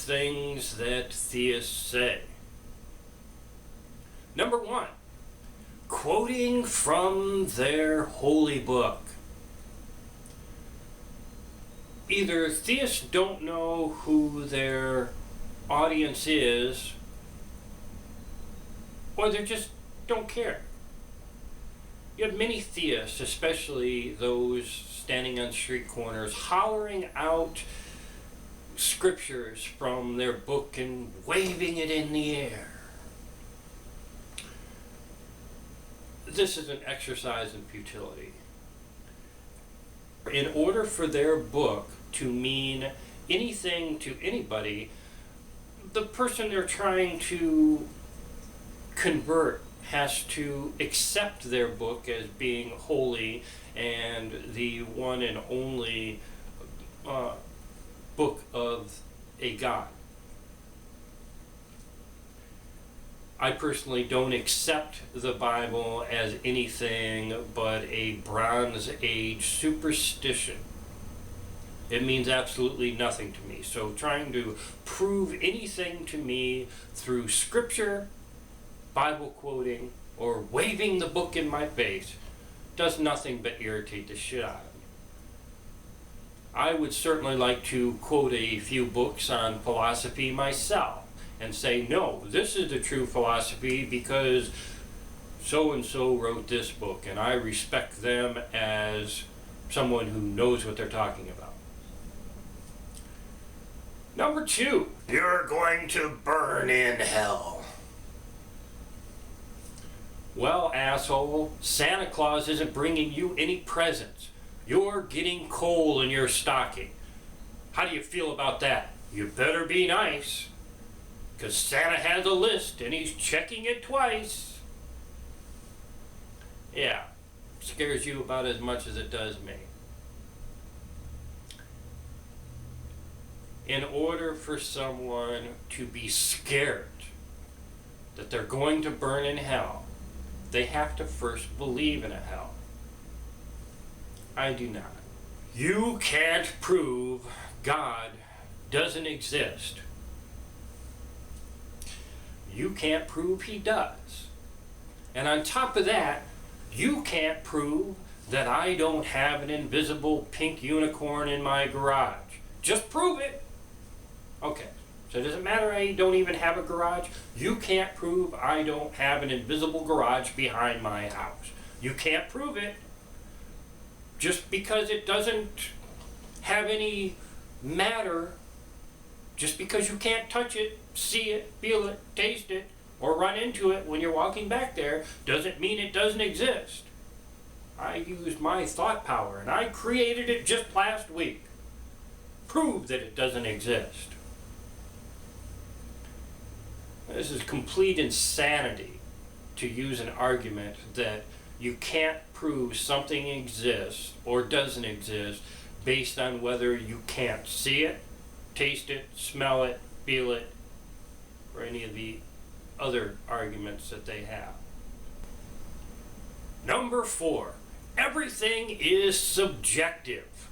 things that theists say. Number one, quoting from their holy book. Either theists don't know who their audience is, or they just don't care. You have many theists, especially those standing on street corners, hollering out scriptures from their book and waving it in the air. This is an exercise in futility. In order for their book to mean anything to anybody, the person they're trying to convert has to accept their book as being holy and the one and only book of a God. I personally don't accept the Bible as anything but a Bronze Age superstition. It means absolutely nothing to me. So trying to prove anything to me through scripture, Bible quoting, or waving the book in my face does nothing but irritate the shit out of me. I would certainly like to quote a few books on philosophy myself and say, no, this is the true philosophy because so-and-so wrote this book, and I respect them as someone who knows what they're talking about. Number two, you're going to burn in hell. Well, asshole, Santa Claus isn't bringing you any presents. You're getting coal in your stocking. How do you feel about that? You better be nice, because Santa has a list and he's checking it twice. Yeah, scares you about as much as it does me. In order for someone to be scared that they're going to burn in hell, they have to first believe in a hell. I do not. You can't prove God doesn't exist. You can't prove he does. And on top of that, you can't prove that I don't have an invisible pink unicorn in my garage. Just prove it. Okay, so does it matter I don't even have a garage? You can't prove I don't have an invisible garage behind my house. You can't prove it. Just because it doesn't have any matter, just because you can't touch it, see it, feel it, taste it, or run into it when you're walking back there, doesn't mean it doesn't exist. I used my thought power and I created it just last week. Prove that it doesn't exist. This is complete insanity to use an argument that you can't prove something exists or doesn't exist based on whether you can't see it, taste it, smell it, feel it, or any of the other arguments that they have. Number 4, everything is subjective.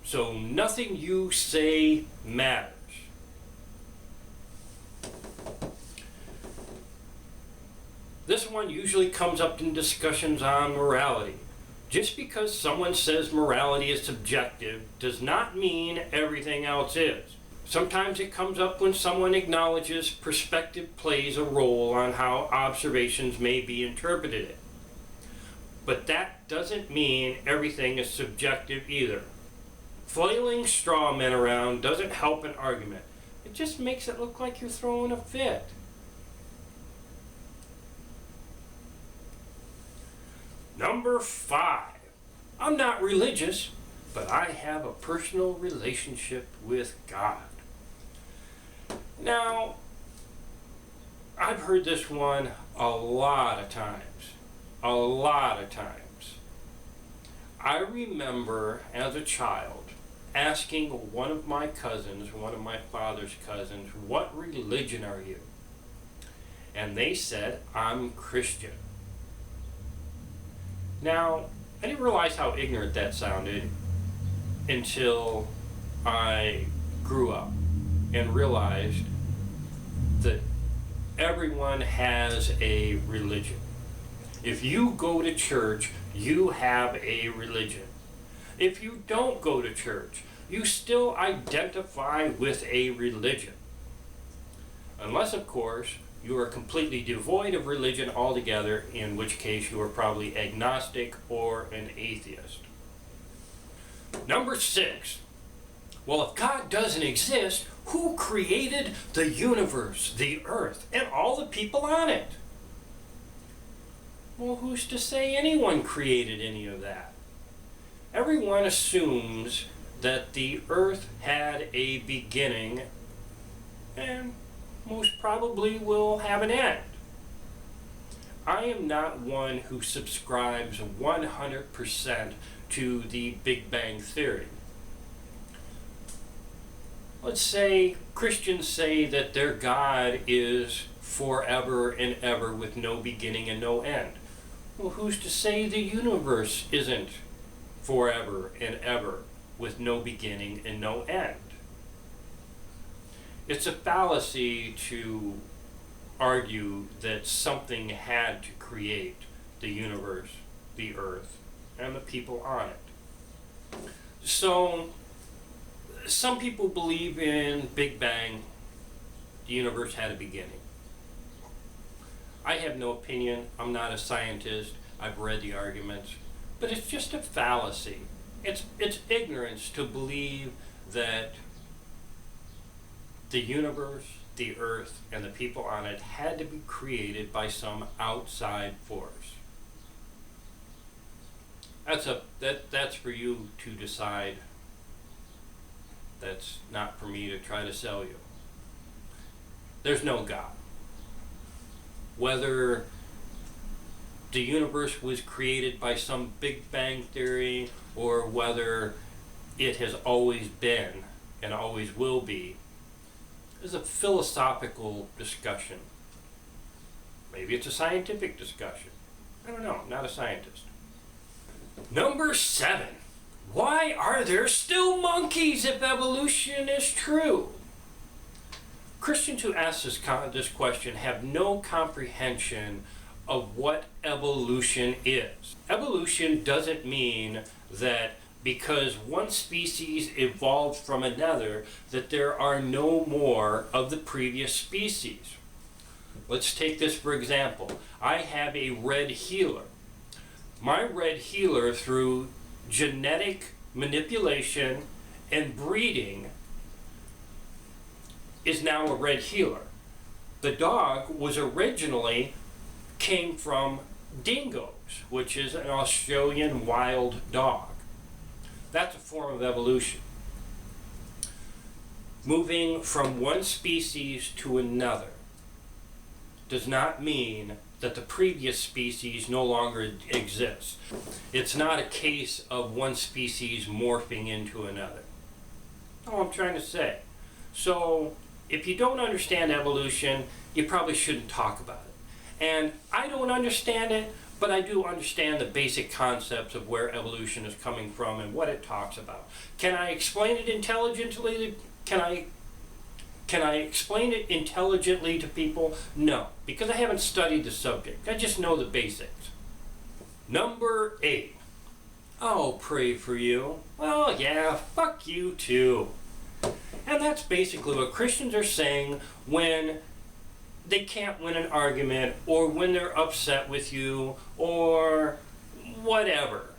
So nothing you say matters. This one usually comes up in discussions on morality. Just because someone says morality is subjective does not mean everything else is. Sometimes it comes up when someone acknowledges perspective plays a role on how observations may be interpreted. But that doesn't mean everything is subjective either. Flailing straw men around doesn't help an argument. It just makes it look like you're throwing a fit. Number 5, I'm not religious, but I have a personal relationship with God. Now, I've heard this one a lot of times. I remember as a child asking one of my cousins, one of my father's cousins, what religion are you? And they said, I'm Christian. Now, I didn't realize how ignorant that sounded until I grew up and realized that everyone has a religion. If you go to church, you have a religion. If you don't go to church, you still identify with a religion. Unless, of course, you are completely devoid of religion altogether, in which case you are probably agnostic or an atheist. Number 6. Well, if God doesn't exist, who created the universe, the earth, and all the people on it? Well, who's to say anyone created any of that? Everyone assumes that the earth had a beginning and most probably will have an end. I am not one who subscribes 100% to the Big Bang Theory. Let's say Christians say that their God is forever and ever with no beginning and no end. Well, who's to say the universe isn't forever and ever with no beginning and no end? It's a fallacy to argue that something had to create the universe, the earth, and the people on it. So, some people believe in Big Bang, the universe had a beginning. I have no opinion. I'm not a scientist. I've read the arguments. But it's just a fallacy. It's ignorance to believe that the universe, the earth, and the people on it had to be created by some outside force. That's for you to decide. That's not for me to try to sell you. There's no God. Whether the universe was created by some Big Bang Theory or whether it has always been and always will be is a philosophical discussion. Maybe it's a scientific discussion. I don't know. I'm not a scientist. Number 7. Why are there still monkeys if evolution is true? Christians who ask this question have no comprehension of what evolution is. Evolution doesn't mean that because one species evolved from another, that there are no more of the previous species. Let's take this for example. I have a red heeler. My red heeler, through genetic manipulation and breeding, is now a red heeler. The dog was originally came from dingoes, which is an Australian wild dog. That's a form of evolution. Moving from one species to another does not mean that the previous species no longer exists. It's not a case of one species morphing into another. That's all I'm trying to say. So, if you don't understand evolution, you probably shouldn't talk about it. And I don't understand it, but I do understand the basic concepts of where evolution is coming from and what it talks about. Can I explain it intelligently? Can I explain it intelligently to people? No, because I haven't studied the subject. I just know the basics. Number 8. I'll pray for you. Well, yeah, fuck you too. And that's basically what Christians are saying when they can't win an argument, or when they're upset with you, or whatever.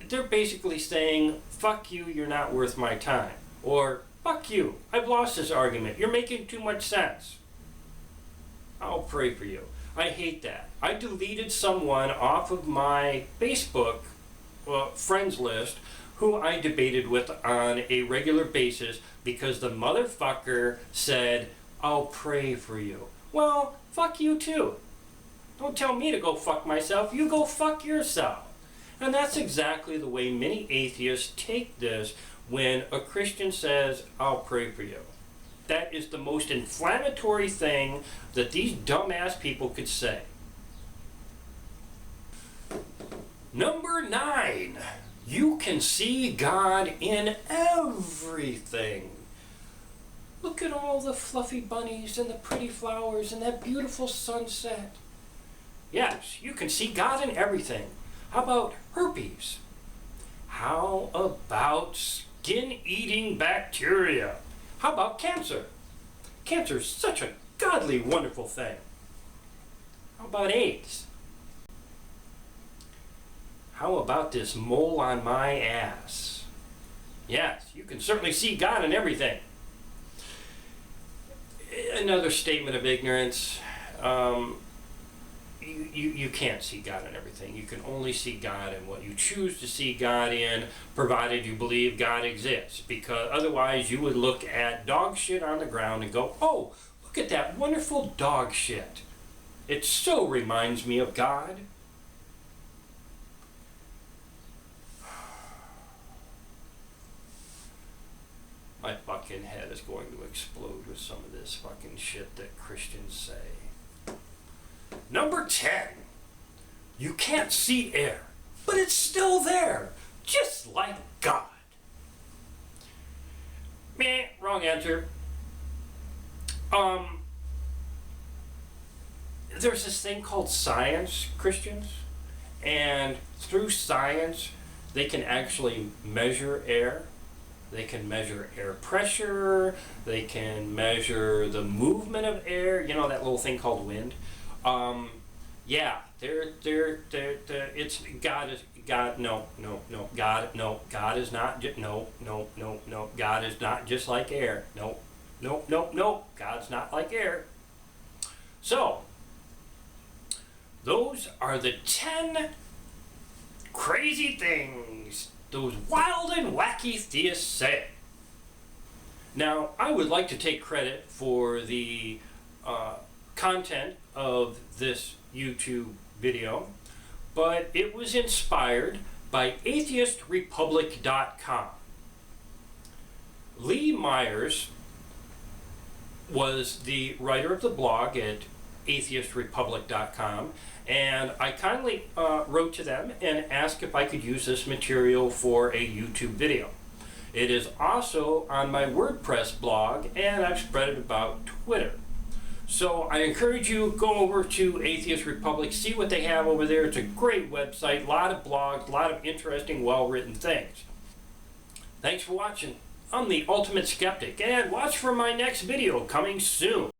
They're basically saying, fuck you, you're not worth my time. Or, fuck you, I've lost this argument, you're making too much sense. I'll pray for you. I hate that. I deleted someone off of my Facebook friends list who I debated with on a regular basis because the motherfucker said, I'll pray for you. Well, fuck you too. Don't tell me to go fuck myself. You go fuck yourself. And that's exactly the way many atheists take this when a Christian says, I'll pray for you. That is the most inflammatory thing that these dumbass people could say. Number 9. You can see God in everything. Look at all the fluffy bunnies and the pretty flowers and that beautiful sunset. Yes, you can see God in everything. How about herpes? How about skin-eating bacteria? How about cancer? Cancer is such a godly, wonderful thing. How about AIDS? How about this mole on my ass? Yes, you can certainly see God in everything. Another statement of ignorance. You can't see God in everything. You can only see God in what you choose to see God in, provided you believe God exists. Because otherwise you would look at dog shit on the ground and go, oh, look at that wonderful dog shit. It so reminds me of God. My fucking head is going to explode with some of this fucking shit that Christians say. Number 10. You can't see air, but it's still there, just like God. Meh, wrong answer. There's this thing called science, Christians, and through science, they can actually measure air. They can measure air pressure. They can measure the movement of air. You know that little thing called wind. Yeah, it's God is God. No, God is not. No. God is not just like air. No. God's not like air. So, those are the 10 crazy things those wild and wacky theists say. Now, I would like to take credit for the content of this YouTube video, but it was inspired by atheistrepublic.com. Lee Myers was the writer of the blog at atheistrepublic.com, and I kindly wrote to them and asked if I could use this material for a YouTube video. It is also on my WordPress blog, and I've spread it about Twitter. So I encourage you, go over to Atheist Republic, see what they have over there. It's a great website, a lot of blogs, a lot of interesting, well-written things. Thanks for watching. I'm the Ultimate Skeptic, and watch for my next video coming soon.